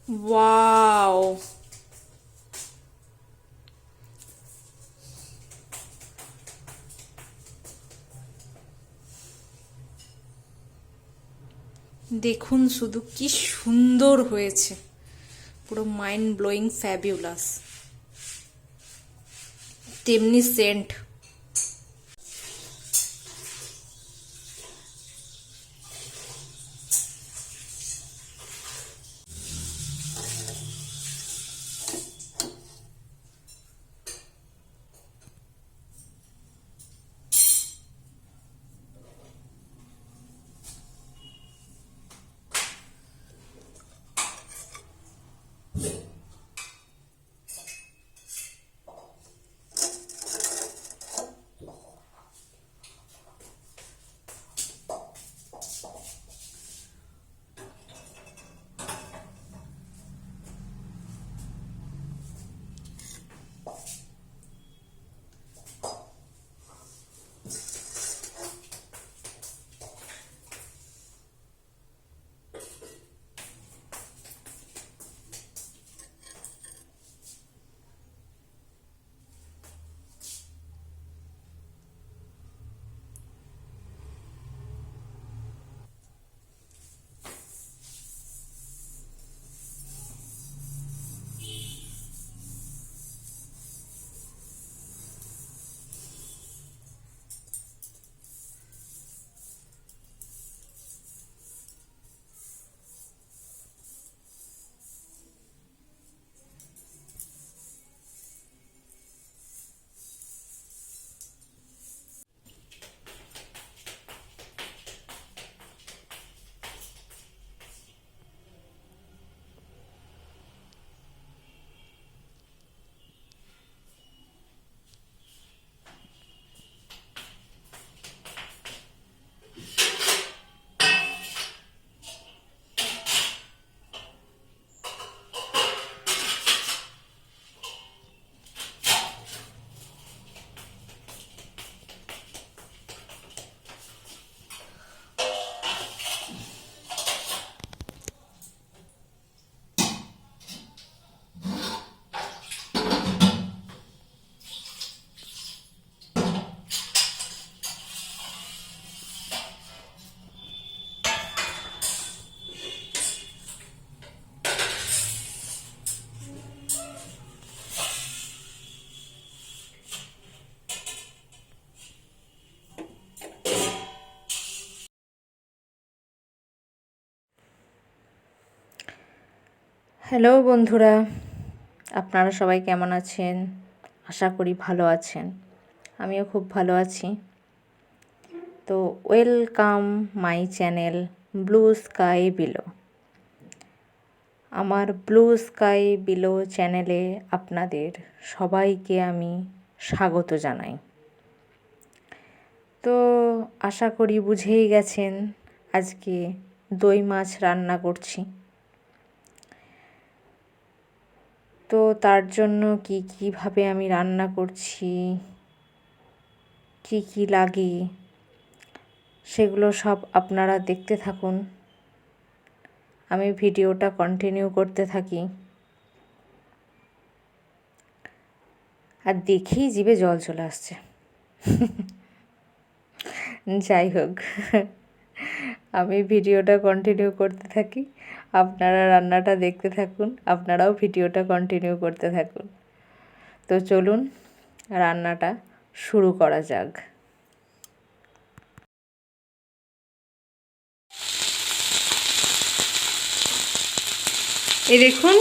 Wow, দেখুন শুধু কি সুন্দর হয়েছে, পুরো মাইন্ড ব্লোয়িং ফ্যাবিউলাস, তেমনি সেন্ট। হ্যালো বন্ধুরা, আপনারা সবাই কেমন আছেন? আশা করি ভালো আছেন। আমিও খুব ভালো আছি। তো welcome my channel blue sky below. আমার ব্লু স্কাই বিলো চ্যানেলে আপনাদের সবাইকে আমি স্বাগত জানাই। তো আশা করি বুঝেই গেছেন আজকে দই মাছ রান্না করছি। তো তার জন্য কীভাবে আমি রান্না করছি, কি লাগে, সেগুলো সব আপনারা দেখতে থাকুন। আমি ভিডিওটা কন্টিনিউ করতে থাকি, আর দেখেই জিভে জল চলে আসছে। যাই হোক, আমি ভিডিওটা কন্টিনিউ করতে থাকি, আপনারা রান্নাটা দেখতে থাকুন, আপনারাও ভিডিওটা কন্টিনিউ করতে থাকুন। তো চলুন রান্নাটা শুরু করা যাক। এই দেখুন,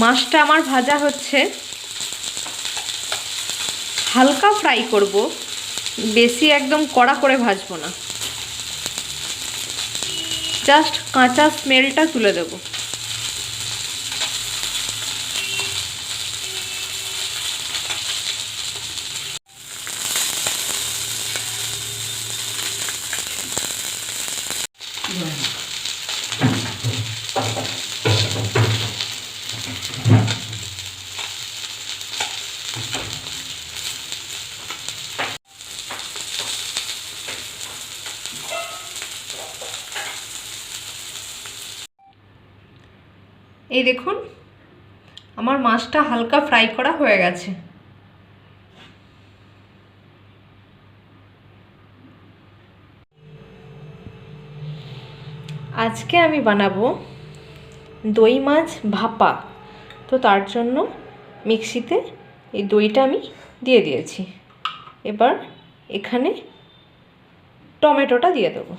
মাছটা আমার ভাজা হচ্ছে। হালকা ফ্রাই করব, বেশি একদম কড়া করে ভাজবো না, জাস্ট কাঁচা স্মেলটা তুলে দেবো। এই দেখুন আমার মাছটা হালকা ফ্রাই করা হয়ে গেছে। আজকে আমি বানাবো দই মাছ ভাপা। তো তার জন্য মিক্সিতে এই দইটা আমি দিয়ে দিয়েছি। এবার এখানে টমেটোটা দিয়ে দেবো।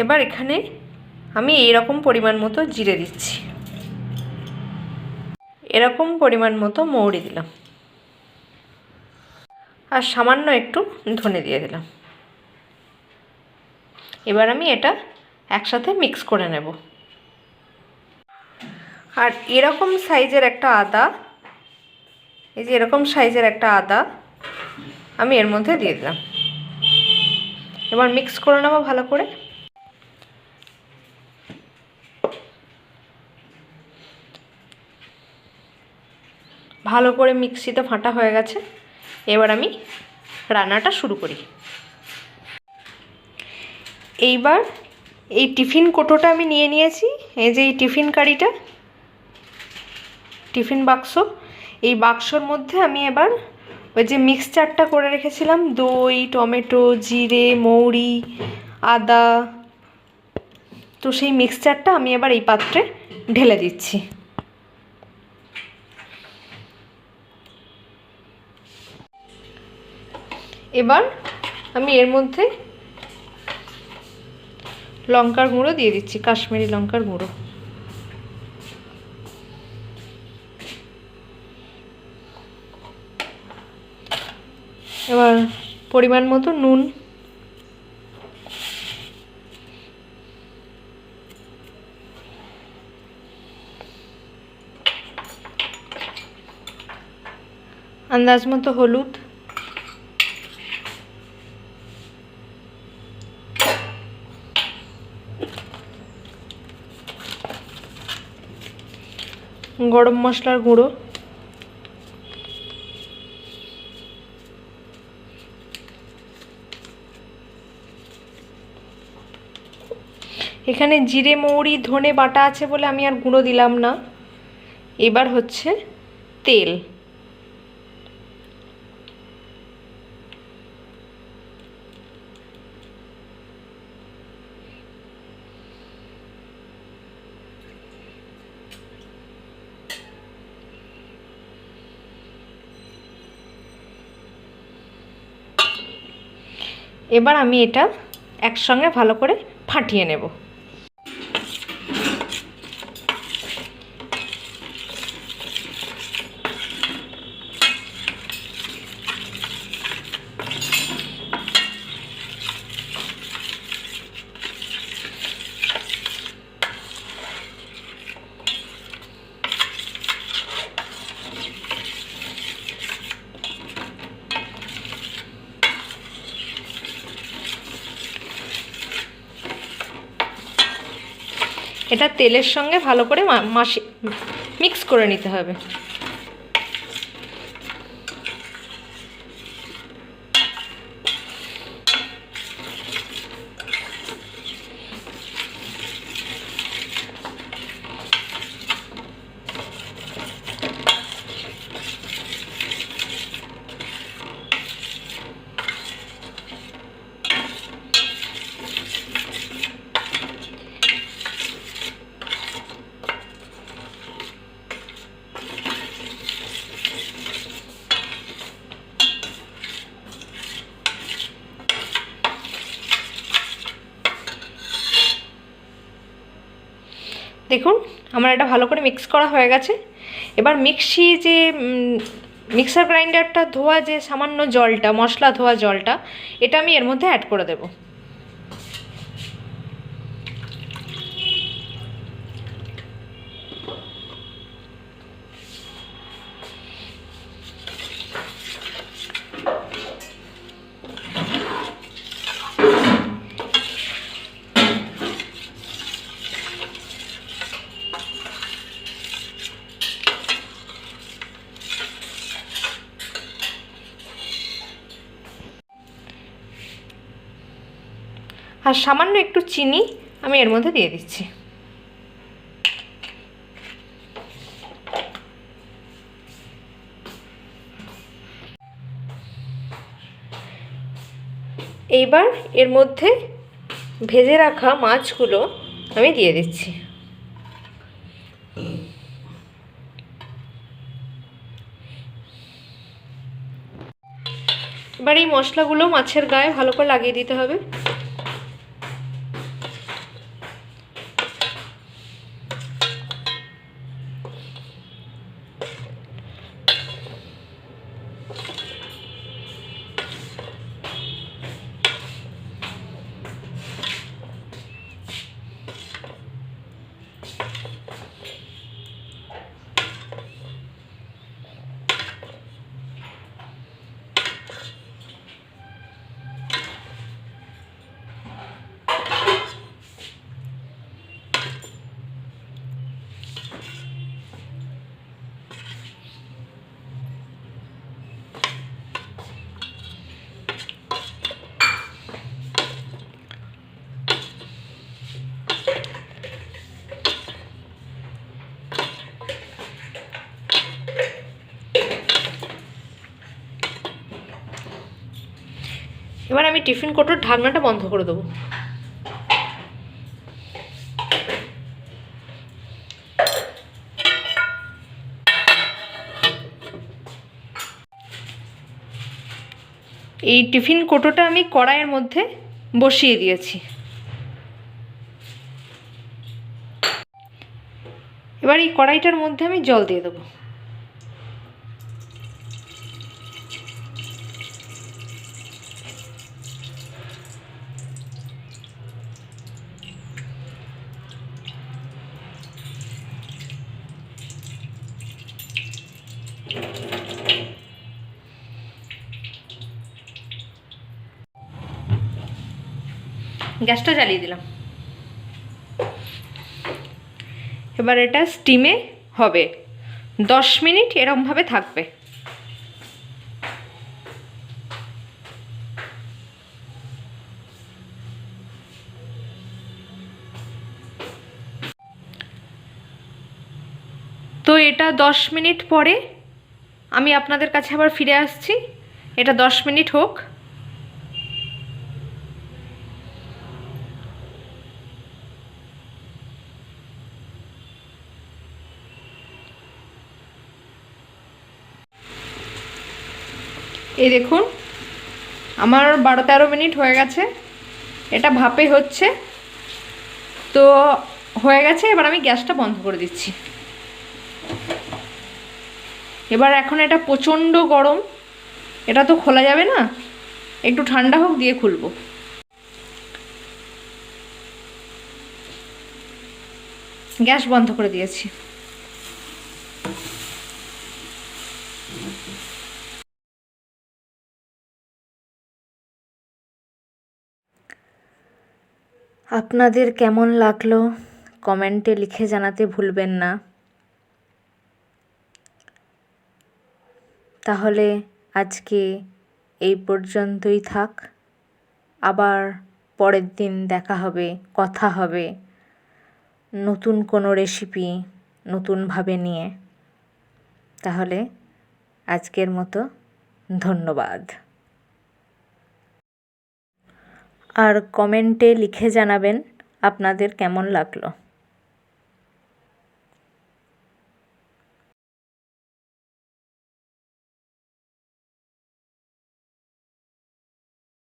এবার এখানে আমি এইরকম পরিমাণ মতো জিরে দিচ্ছি, এরকম পরিমাণ মতো মৌরি দিলাম, আর সামান্য একটু ধনে দিয়ে দিলাম। এবার আমি এটা একসাথে মিক্স করে নেব। আর এরকম সাইজের একটা আদা, এই যে এরকম সাইজের একটা আদা আমি এর মধ্যে দিয়ে দিলাম। এবার মিক্স করে নেব ভালো করে। ভালো করে মিক্সিতে ফাটা হয়ে গেছে। এবার আমি রান্নাটা শুরু করি। এইবার এই টিফিন কোটোটা আমি নিয়ে নিয়েছি। এই যে এই টিফিন কারিটা, টিফিন বাক্স, এই বাক্সর মধ্যে আমি এবার ওই যে মিক্সচারটা করে রেখেছিলাম, দই, টমেটো, জিরে, মৌরি, আদা, তো সেই মিক্সচারটা আমি এবার এই পাত্রে ঢেলে দিচ্ছি। এবার আমি এর মধ্যে লঙ্কার গুঁড়ো দিয়ে দিচ্ছি, কাশ্মীরি লঙ্কার গুঁড়ো। এবার পরিমাণ মতো নুন, আন্দাজ মতো হলুদ, গরম মশলার গুঁড়ো, এখানে জিরে, মৌরি, ধনে বাটা আছে বলে আমি আর গুঁড়ো দিলাম না। এবার হচ্ছে তেল, এবার আমি এটা একসঙ্গে ভালো করে ফাটিয়ে নেব। এটা তেলের সঙ্গে ভালো করে মিক্স করে নিতে হবে। দেখুন আমার এটা ভালো করে মিক্স করা হয়ে গেছে। এবার মিক্সার গ্রাইন্ডারটা ধোয়া যে সামান্য জলটা, মশলা ধোয়া জলটা, এটা আমি এর মধ্যে অ্যাড করে দেব। আর সামান্য একটু চিনি আমি এর মধ্যে দিয়ে দিচ্ছি। এইবার এর মধ্যে ভেজে রাখা মাছগুলো আমি দিয়ে দিচ্ছি। এবার এই মশলাগুলো মাছের গায়ে ভালো করে লাগিয়ে দিতে হবে। এবার আমি টিফিন কৌটোর ঢাকনাটা বন্ধ করে দেবো। এই টিফিন কৌটোটা আমি কড়াইয়ের মধ্যে বসিয়ে দিয়েছি। এবার এই কড়াইটার মধ্যে আমি জল দিয়ে দেবো। গ্যাসটা জ্বালিয়ে দিলাম। এবার এটা স্টিমে হবে, 10 মিনিট এরমভাবে থাকবে। তো এটা 10 মিনিট পরে আমি আপনাদের কাছে আবার ফিরে আসছি। এটা 10 মিনিট হোক। এই দেখুন আমার 12-13 মিনিট হয়ে গেছে, এটা ভাপে হচ্ছে। তো হয়ে গেছে, এবার আমি গ্যাসটা বন্ধ করে দিচ্ছি। এবার এখন এটা প্রচণ্ড গরম, এটা তো খোলা যাবে না, একটু ঠান্ডা হোক দিয়ে খুলবো। গ্যাস বন্ধ করে দিয়েছি। আপনাদের কেমন লাগলো কমেন্টে লিখে জানাতে ভুলবেন না। তাহলে আজকে এই পর্যন্তই থাক, আবার পরের দিন দেখা হবে, কথা হবে নতুন কোনো রেসিপি নতুনভাবে নিয়ে। তাহলে আজকের মতো ধন্যবাদ। আর কমেন্টে লিখে জানাবেন আপনাদের কেমন লাগলো।